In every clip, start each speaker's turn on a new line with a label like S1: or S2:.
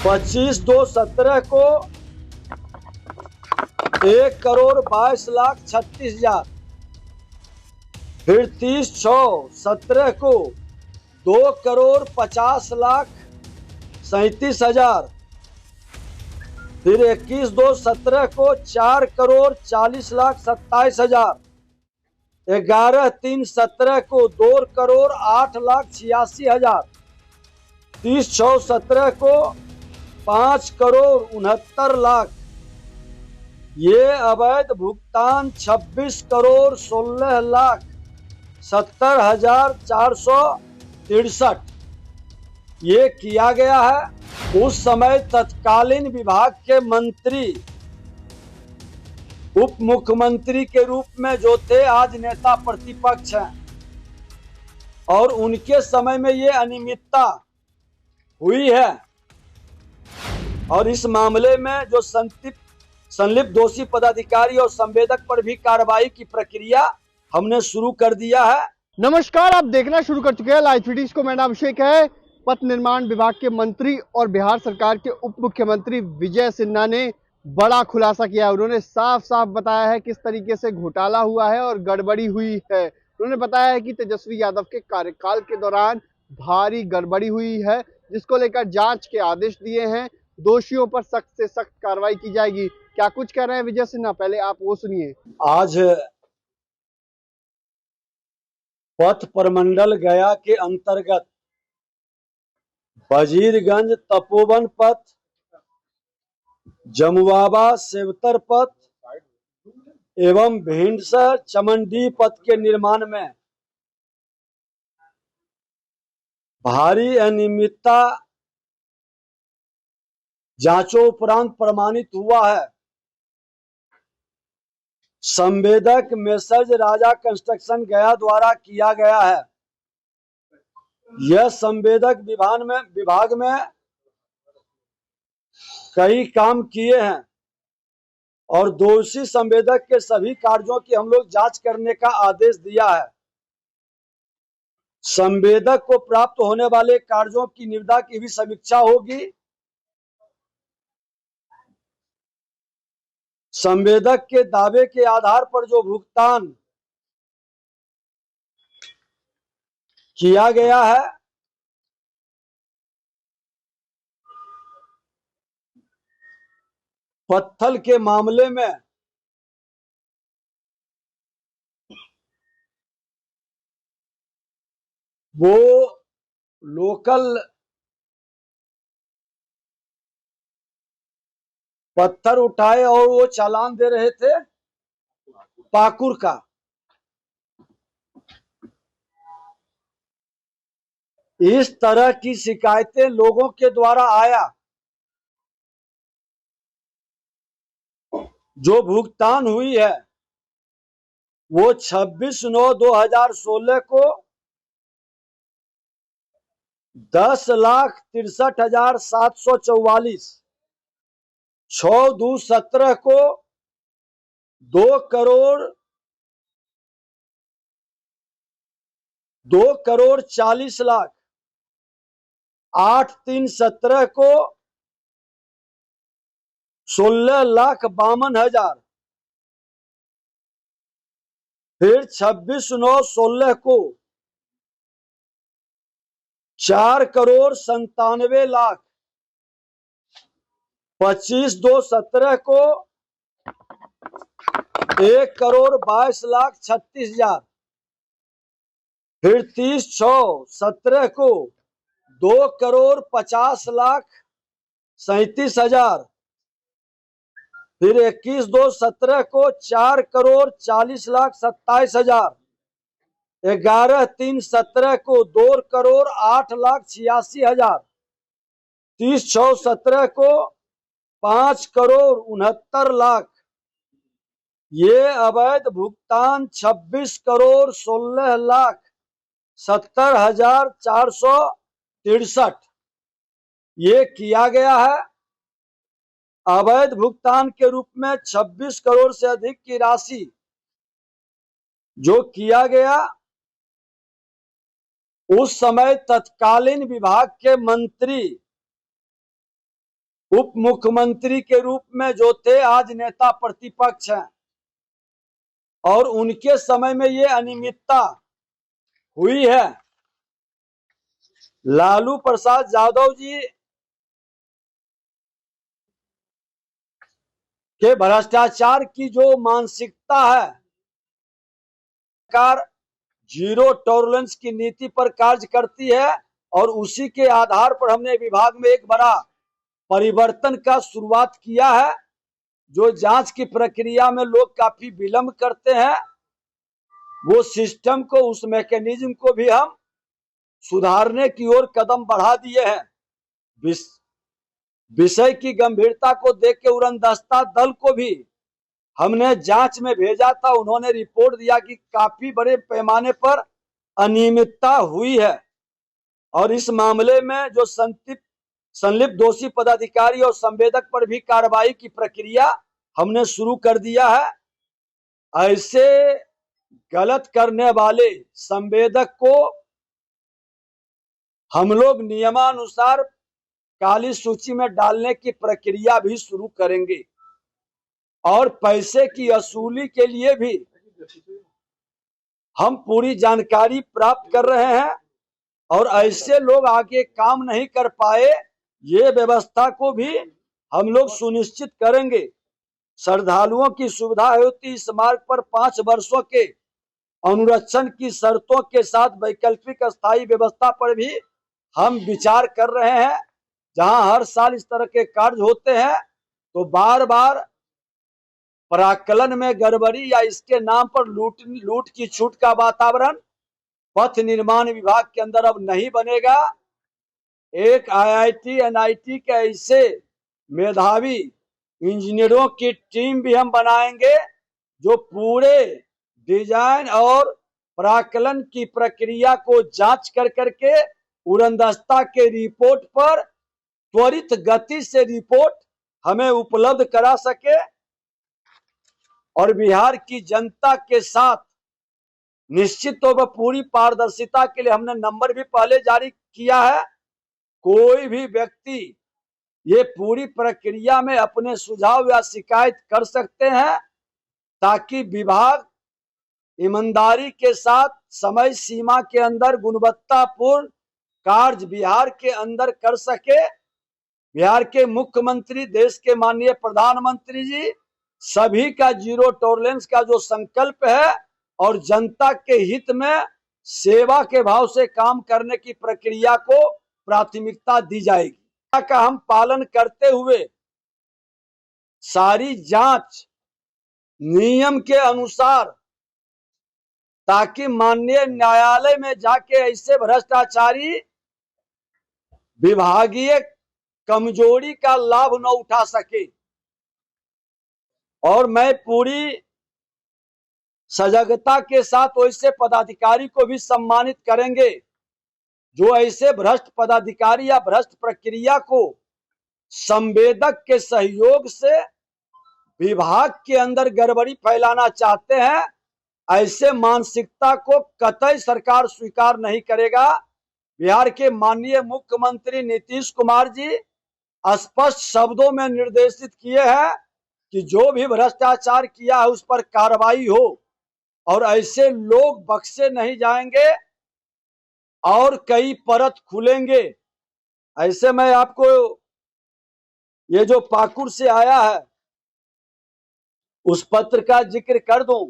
S1: 25/2/17 को 1,22,36,30,000। फिर 30/6/17 को 2,50,37,000। फिर 21/2/17 को 4,40,27,000। 11/3/17 को 2,08,86,000। 30/6/17 को 5,69,00,000। ये अवैध भुगतान 26,16,70,463 ये किया गया है। उस समय तत्कालीन विभाग के मंत्री उप मुख्यमंत्री के रूप में जो थे, आज नेता प्रतिपक्ष हैं, और उनके समय में ये अनियमितता हुई है। और इस मामले में जो संलिप्त दोषी पदाधिकारी और संवेदक पर भी कार्रवाई की प्रक्रिया हमने शुरू कर दिया है।
S2: नमस्कार, आप देखना शुरू कर चुके हैं लाइव फीडिंग्स को। मेरा नाम अभिषेक है। पथ निर्माण विभाग के मंत्री और बिहार सरकार के उप मुख्यमंत्री विजय सिन्हा ने बड़ा खुलासा किया। उन्होंने साफ साफ बताया है किस तरीके से घोटाला हुआ है और गड़बड़ी हुई है। उन्होंने बताया है कि तेजस्वी यादव के कार्यकाल के दौरान भारी गड़बड़ी हुई है, जिसको लेकर जांच के आदेश दिए हैं। दोषियों पर सख्त से सख्त कार्रवाई की जाएगी। क्या कुछ कह रहे हैं विजय सिन्हा, पहले आप वो सुनिए।
S1: आज पथ प्रमंडल गया के अंतर्गत वजीरगंज तपोवन पथ, जमुआबा सेवतर पथ एवं भिंडसर चमनडीह पथ के निर्माण में भारी अनियमितता जांचों उपरांत प्रमाणित हुआ है। संवेदक मेसर्ज राजा कंस्ट्रक्शन गया द्वारा किया गया है। यह संवेदक विभाग में कई काम किए हैं और दोषी संवेदक के सभी कार्यों की हम लोग जांच करने का आदेश दिया है। संवेदक को प्राप्त होने वाले कार्यों की निविदा की भी समीक्षा होगी। संवेदक के दावे के आधार पर जो भुगतान किया गया है, पत्थल के मामले में वो लोकल पत्थर उठाए और वो चालान दे रहे थे पाकुड़ का। इस तरह की शिकायतें लोगों के द्वारा आया। जो भुगतान हुई है वो 26/9/2016 को 10,63,744, 6/2/17 को 2,40,00,000, 8/3/17 को 16,52,000, फिर 26/9/16 को 4,97,00,000, 25/2/17 को 1,22,36,000, फिर 30/6/17 को 2,50,37,000, फिर 21/2/17 को 4,40,27,000, 11/3/17 को 2,08,86,000, 30/6/17 को 5,69,00,000। ये अवैध भुगतान 26,16,70,463 ये किया गया है। अवैध भुगतान के रूप में 26 करोड़ से अधिक की राशि जो किया गया, उस समय तत्कालीन विभाग के मंत्री उप मुख्यमंत्री के रूप में जो थे आज नेता प्रतिपक्ष हैं, और उनके समय में ये अनियमितता हुई है। लालू प्रसाद यादव जी के भ्रष्टाचार की जो मानसिकता है, सरकार जीरो टॉलरेंस की नीति पर कार्य करती है, और उसी के आधार पर हमने विभाग में एक बड़ा परिवर्तन का शुरुआत किया है। जो जांच की प्रक्रिया में लोग काफी विलंब करते हैं, वो सिस्टम को, उस मैकेनिज्म को भी हम सुधारने की ओर कदम बढ़ा दिए हैं। विषय की गंभीरता को देख के उड़नदस्ता दल को भी हमने जांच में भेजा था। उन्होंने रिपोर्ट दिया कि काफी बड़े पैमाने पर अनियमितता हुई है, और इस मामले में जो संलिप्त दोषी पदाधिकारी और संवेदक पर भी कार्रवाई की प्रक्रिया हमने शुरू कर दिया है। ऐसे गलत करने वाले संवेदक को हम लोग नियमानुसार काली सूची में डालने की प्रक्रिया भी शुरू करेंगे, और पैसे की वसूली के लिए भी हम पूरी जानकारी प्राप्त कर रहे हैं, और ऐसे लोग आगे काम नहीं कर पाए, ये व्यवस्था को भी हम लोग सुनिश्चित करेंगे। श्रद्धालुओं की सुविधा हेतु इस मार्ग पर 5 वर्षों के अनुरक्षण की शर्तों के साथ वैकल्पिक स्थायी व्यवस्था पर भी हम विचार कर रहे हैं। जहां हर साल इस तरह के कार्य होते हैं, तो बार बार प्राक्कलन में गड़बड़ी या इसके नाम पर लूट की छूट का वातावरण पथ निर्माण विभाग के अंदर अब नहीं बनेगा। एक आईआईटी एनआईटी के ऐसे मेधावी इंजीनियरों की टीम भी हम बनाएंगे, जो पूरे डिजाइन और प्राक्कलन की प्रक्रिया को जांच कर करके उड़नदस्ता के रिपोर्ट पर त्वरित गति से रिपोर्ट हमें उपलब्ध करा सके, और बिहार की जनता के साथ निश्चित तौर पर पूरी पारदर्शिता के लिए हमने नंबर भी पहले जारी किया है। कोई भी व्यक्ति ये पूरी प्रक्रिया में अपने सुझाव या शिकायत कर सकते हैं, ताकि विभाग ईमानदारी के साथ समय सीमा के अंदर गुणवत्तापूर्ण कार्य बिहार के अंदर कर सके। बिहार के मुख्यमंत्री, देश के माननीय प्रधानमंत्री जी, सभी का जीरो टॉलरेंस का जो संकल्प है, और जनता के हित में सेवा के भाव से काम करने की प्रक्रिया को प्राथमिकता दी जाएगी। का हम पालन करते हुए सारी जांच नियम के अनुसार, ताकि माननीय न्यायालय में जाके ऐसे भ्रष्टाचारी विभागीय कमजोरी का लाभ न उठा सके। और मैं पूरी सजगता के साथ वैसे पदाधिकारी को भी सम्मानित करेंगे, जो ऐसे भ्रष्ट पदाधिकारी या भ्रष्ट प्रक्रिया को संवेदक के सहयोग से विभाग के अंदर गड़बड़ी फैलाना चाहते हैं। ऐसे मानसिकता को कतई सरकार स्वीकार नहीं करेगा। बिहार के माननीय मुख्यमंत्री नीतीश कुमार जी स्पष्ट शब्दों में निर्देशित किए हैं कि जो भी भ्रष्टाचार किया है उस पर कार्रवाई हो, और ऐसे लोग बख्शे नहीं जाएंगे, और कई परत खुलेंगे। ऐसे मैं आपको ये जो पाकुड़ से आया है उस पत्र का जिक्र कर दूं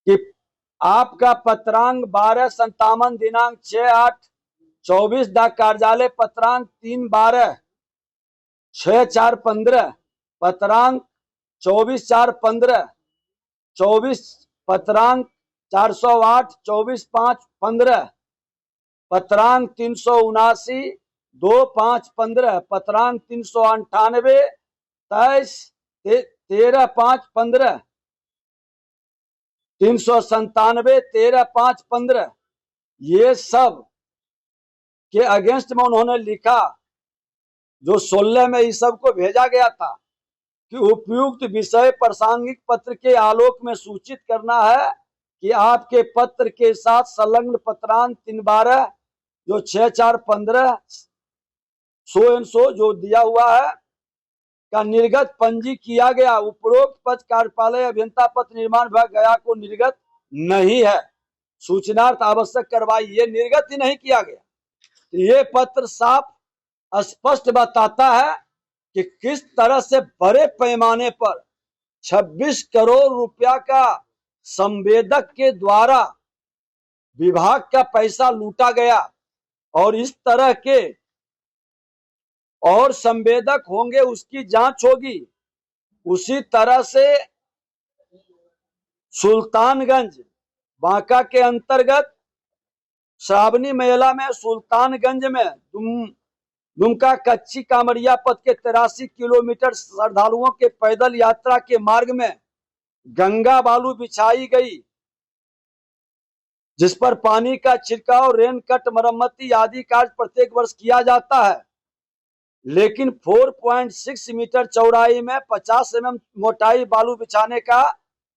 S1: कि आपका पत्रांक 12/57 दिनांक 6/8/24 दा कार्यालय पत्रांक 3/12/6415 पत्रांक 24/4/15 24 पत्रांक 408/24/5/15 पत्रांक 379/2/5/15 पत्रांक 398/23/13/5/15 397/13/5/15 ये सब के अगेंस्ट में उन्होंने लिखा, जो 16 में इस सब को भेजा गया था कि उपयुक्त विषय प्रासंगिक पत्र के आलोक में सूचित करना है कि आपके पत्र के साथ संलग्न पत्रांक 3/12 जो 6/4/15 सो एंड सो जो दिया हुआ है का निर्गत पंजी किया गया। उपरोक्त पद कार्यपालय अभियंता पथ निर्माण विभाग गया को निर्गत नहीं है। सूचनार्थ आवश्यक कार्रवाई, ये निर्गत ही नहीं किया गया। तो ये पत्र साफ स्पष्ट बताता है कि किस तरह से बड़े पैमाने पर 26 करोड़ रुपया का संवेदक के द्वारा विभाग का पैसा लूटा गया। और इस तरह के और संवेदक होंगे, उसकी जांच होगी। उसी तरह से सुल्तानगंज बांका के अंतर्गत श्रावणी मेला में सुल्तानगंज में दुमका कच्ची कामरिया पथ के 83 किलोमीटर श्रद्धालुओं के पैदल यात्रा के मार्ग में गंगा बालू बिछाई गई, जिस पर पानी का छिड़काव, रेन कट, मरम्मती आदि कार्य प्रत्येक वर्ष किया जाता है। लेकिन 4.6 मीटर चौड़ाई में 50 mm मोटाई बालू बिछाने का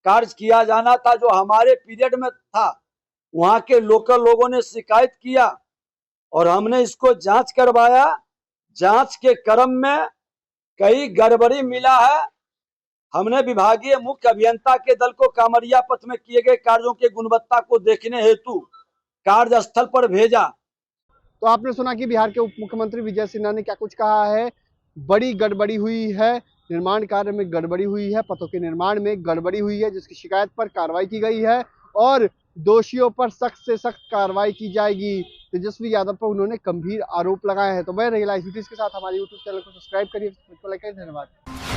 S1: कार्य किया जाना था, जो हमारे पीरियड में था। वहां के लोकल लोगों ने शिकायत किया और हमने इसको जांच करवाया। जांच के क्रम में कई गड़बड़ी मिला है। हमने विभागीय मुख्य अभियंता के दल को कामरिया पथ में किए गए कार्यों की गुणवत्ता को देखने हेतु कार्यस्थल पर भेजा।
S2: तो आपने सुना कि बिहार के उप मुख्यमंत्री विजय सिन्हा ने क्या कुछ कहा है। बड़ी गड़बड़ी हुई है, निर्माण कार्य में गड़बड़ी हुई है, पथों के निर्माण में गड़बड़ी हुई है, जिसकी शिकायत पर कार्रवाई की गई है और दोषियों पर सख्त से सख्त कार्रवाई की जाएगी। तेजस्वी यादव पर उन्होंने गंभीर आरोप लगाए हैं। तो बने रहिए लाइव सिटीज के साथ, हमारे यूट्यूब चैनल को सब्सक्राइब करिए, धन्यवाद।